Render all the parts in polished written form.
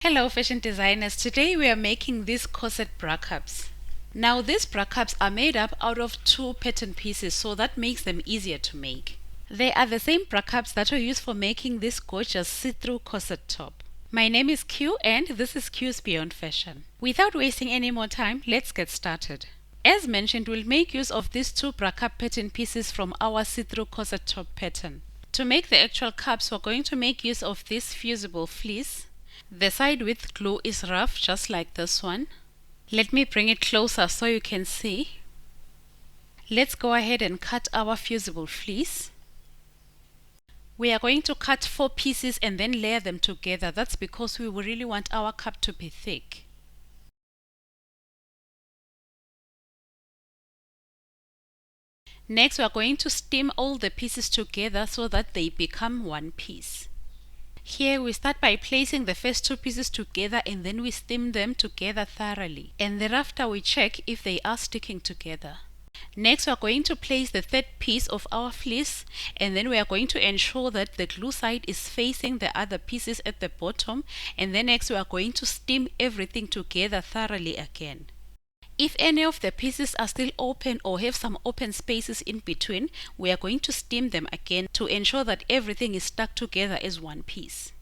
Hello fashion designers, today we are making these corset bra-cups. Now these bra-cups are made up out of two pattern pieces, so that makes them easier to make. They are the same bra-cups that we use for making this gorgeous see-through corset top. My name is Q and this is Q's Beyond Fashion. Without wasting any more time, let's get started. As mentioned, we'll make use of these two bra-cup pattern pieces from our see-through corset top pattern. To make the actual cups, we're going to make use of this fusible fleece. The side with glue is rough, just like this one. Let me bring it closer so you can see. Let's go ahead and cut our fusible fleece. We are going to cut 4 pieces and then layer them together. That's because we really want our cup to be thick. Next, we are going to steam all the pieces together so that they become one piece. Here we start by placing the first 2 pieces together and then we steam them together thoroughly, and thereafter we check if they are sticking together. Next we are going to place the third piece of our fleece, and then we are going to ensure that the glue side is facing the other pieces at the bottom, and then next we are going to steam everything together thoroughly again. If any of the pieces are still open or have some open spaces in between, we are going to steam them again to ensure that everything is stuck together as one piece.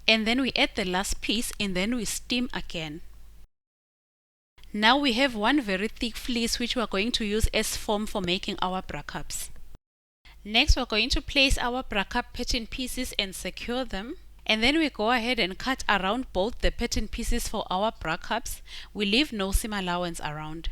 And then we add the last piece and then we steam again. Now we have one very thick fleece which we are going to use as foam for making our bra-cups. Next we are going to place our bra-cup pattern pieces and secure them. And then we go ahead and cut around both the pattern pieces for our bra-cups. We leave no seam allowance around.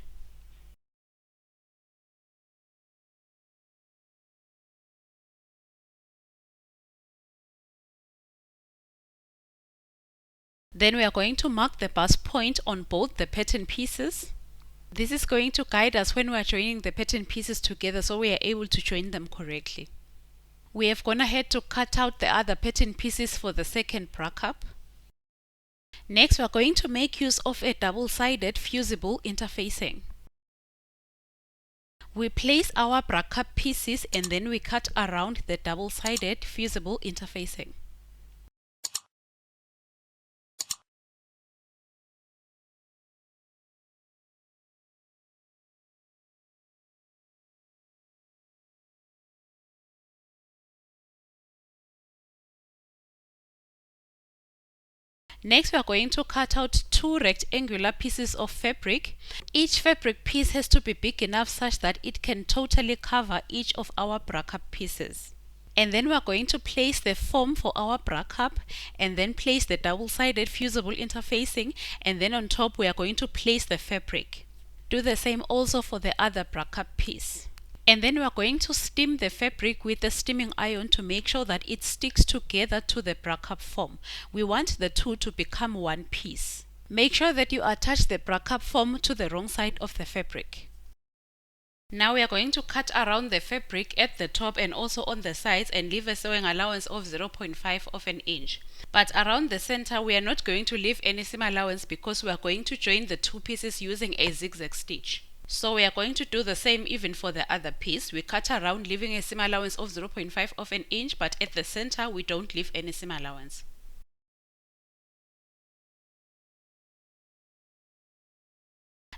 Then we are going to mark the bust point on both the pattern pieces. This is going to guide us when we are joining the pattern pieces together so we are able to join them correctly. We have gone ahead to cut out the other pattern pieces for the second bra-cup. Next we are going to make use of a double-sided fusible interfacing. We place our bra-cup pieces and then we cut around the double-sided fusible interfacing. Next we are going to cut out 2 rectangular pieces of fabric. Each fabric piece has to be big enough such that it can totally cover each of our bra-cup pieces. And then we are going to place the foam for our bra-cup and then place the double-sided fusible interfacing, and then on top we are going to place the fabric. Do the same also for the other bra-cup piece. And then we are going to steam the fabric with a steaming iron to make sure that it sticks together to the bra-cup foam. We want the two to become one piece. Make sure that you attach the bra-cup foam to the wrong side of the fabric. Now we are going to cut around the fabric at the top and also on the sides and leave a sewing allowance of 0.5 of an inch. But around the center we are not going to leave any seam allowance because we are going to join the 2 pieces using a zigzag stitch. So we are going to do the same even for the other piece. We cut around leaving a seam allowance of 0.5 of an inch, but at the center we don't leave any seam allowance.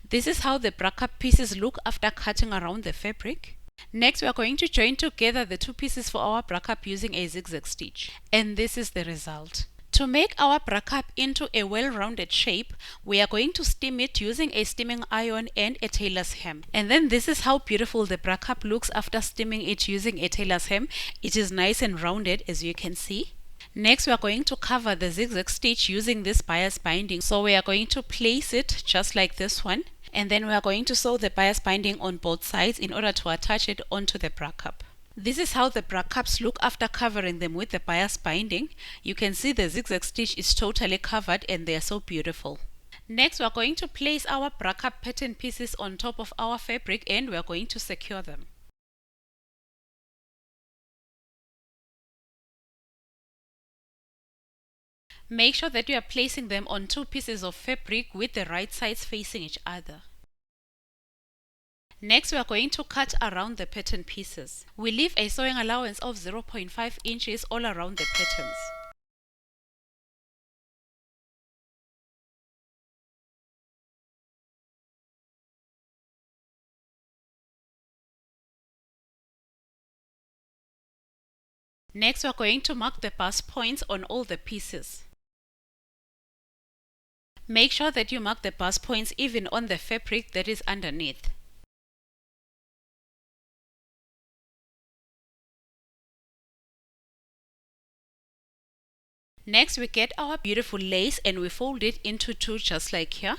This is how the bra-cup pieces look after cutting around the fabric. Next we are going to join together the 2 pieces for our bra-cup using a zigzag stitch. And this is the result. To make our bra-cup into a well-rounded shape, we are going to steam it using a steaming iron and a tailor's hem. And then this is how beautiful the bra-cup looks after steaming it using a tailor's hem. It is nice and rounded, as you can see. Next we are going to cover the zigzag stitch using this bias binding. So we are going to place it just like this one. And then we are going to sew the bias binding on both sides in order to attach it onto the bra-cup. This is how the bra-cups look after covering them with the bias binding. You can see the zigzag stitch is totally covered and they are so beautiful. Next we are going to place our bra-cup pattern pieces on top of our fabric and we are going to secure them. Make sure that you are placing them on 2 pieces of fabric with the right sides facing each other. Next, we are going to cut around the pattern pieces. We leave a sewing allowance of 0.5 inches all around the patterns. Next, we are going to mark the bust points on all the pieces. Make sure that you mark the bust points even on the fabric that is underneath. Next, we get our beautiful lace and we fold it into two just like here.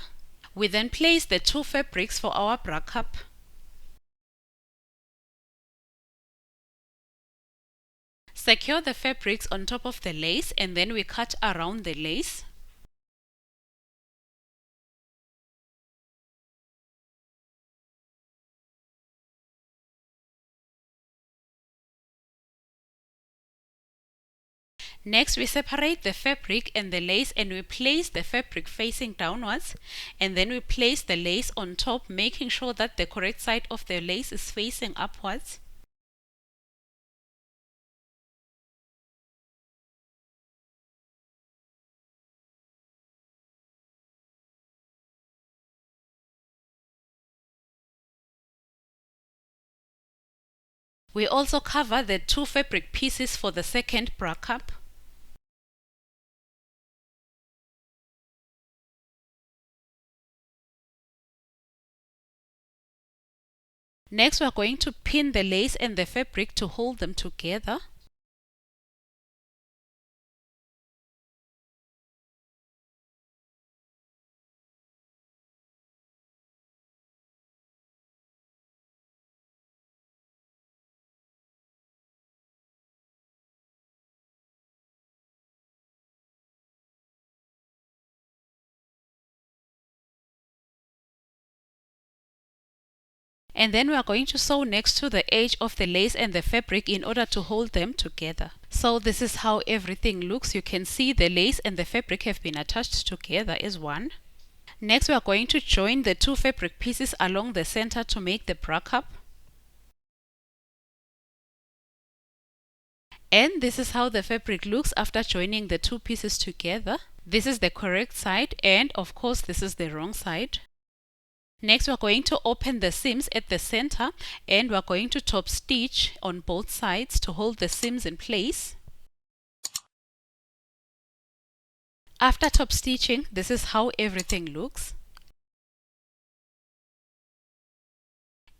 We then place the two fabrics for our bra cup. Secure the fabrics on top of the lace and then we cut around the lace. Next, we separate the fabric and the lace and we place the fabric facing downwards and then we place the lace on top, making sure that the correct side of the lace is facing upwards. We also cover the two fabric pieces for the second bra cup. Next, we are going to pin the lace and the fabric to hold them together. And then we are going to sew next to the edge of the lace and the fabric in order to hold them together. So this is how everything looks. You can see the lace and the fabric have been attached together as one. Next, we are going to join the two fabric pieces along the center to make the bra cup. And this is how the fabric looks after joining the two pieces together. This is the correct side and of course this is the wrong side. Next, we are going to open the seams at the center and we are going to top stitch on both sides to hold the seams in place. After top stitching, this is how everything looks.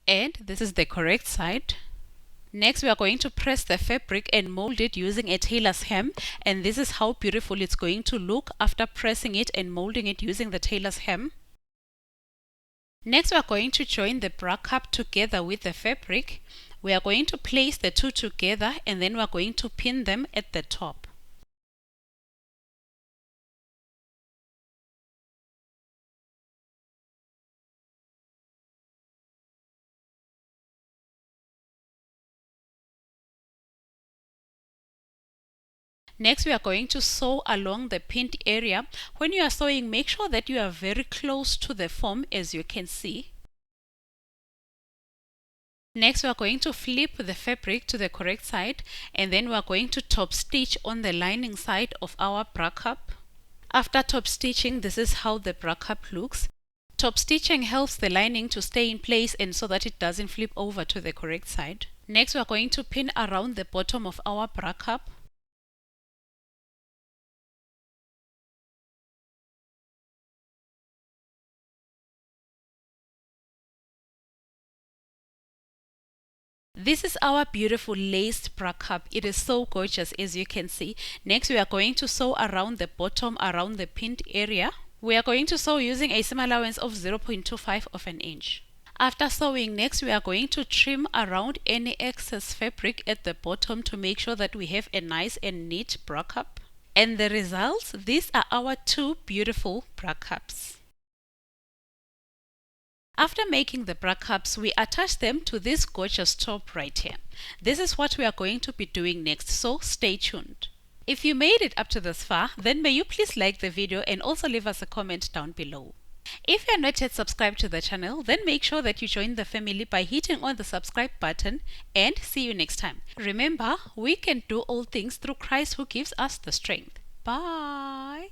And this is the correct side. Next, we are going to press the fabric and mold it using a tailor's hem, and this is how beautiful it's going to look after pressing it and molding it using the tailor's hem. Next, we are going to join the bra cup together with the fabric. We are going to place the two together and then we are going to pin them at the top. Next, we are going to sew along the pinned area. When you are sewing, make sure that you are very close to the form, as you can see. Next, we are going to flip the fabric to the correct side and then we are going to top stitch on the lining side of our bra cup. After top stitching, this is how the bra cup looks. Top stitching helps the lining to stay in place and so that it doesn't flip over to the correct side. Next, we are going to pin around the bottom of our bra cup. This is our beautiful laced bra cup. It is so gorgeous, as you can see. Next, we are going to sew around the bottom, around the pinned area. We are going to sew using a seam allowance of 0.25 of an inch. After sewing, next we are going to trim around any excess fabric at the bottom to make sure that we have a nice and neat bra cup. And the results, these are our two beautiful bra cups. After making the bra cups, we attach them to this gorgeous top right here. This is what we are going to be doing next, so stay tuned. If you made it up to this far, then may you please like the video and also leave us a comment down below. If you are not yet subscribed to the channel, then make sure that you join the family by hitting on the subscribe button, and see you next time. Remember, we can do all things through Christ who gives us the strength. Bye.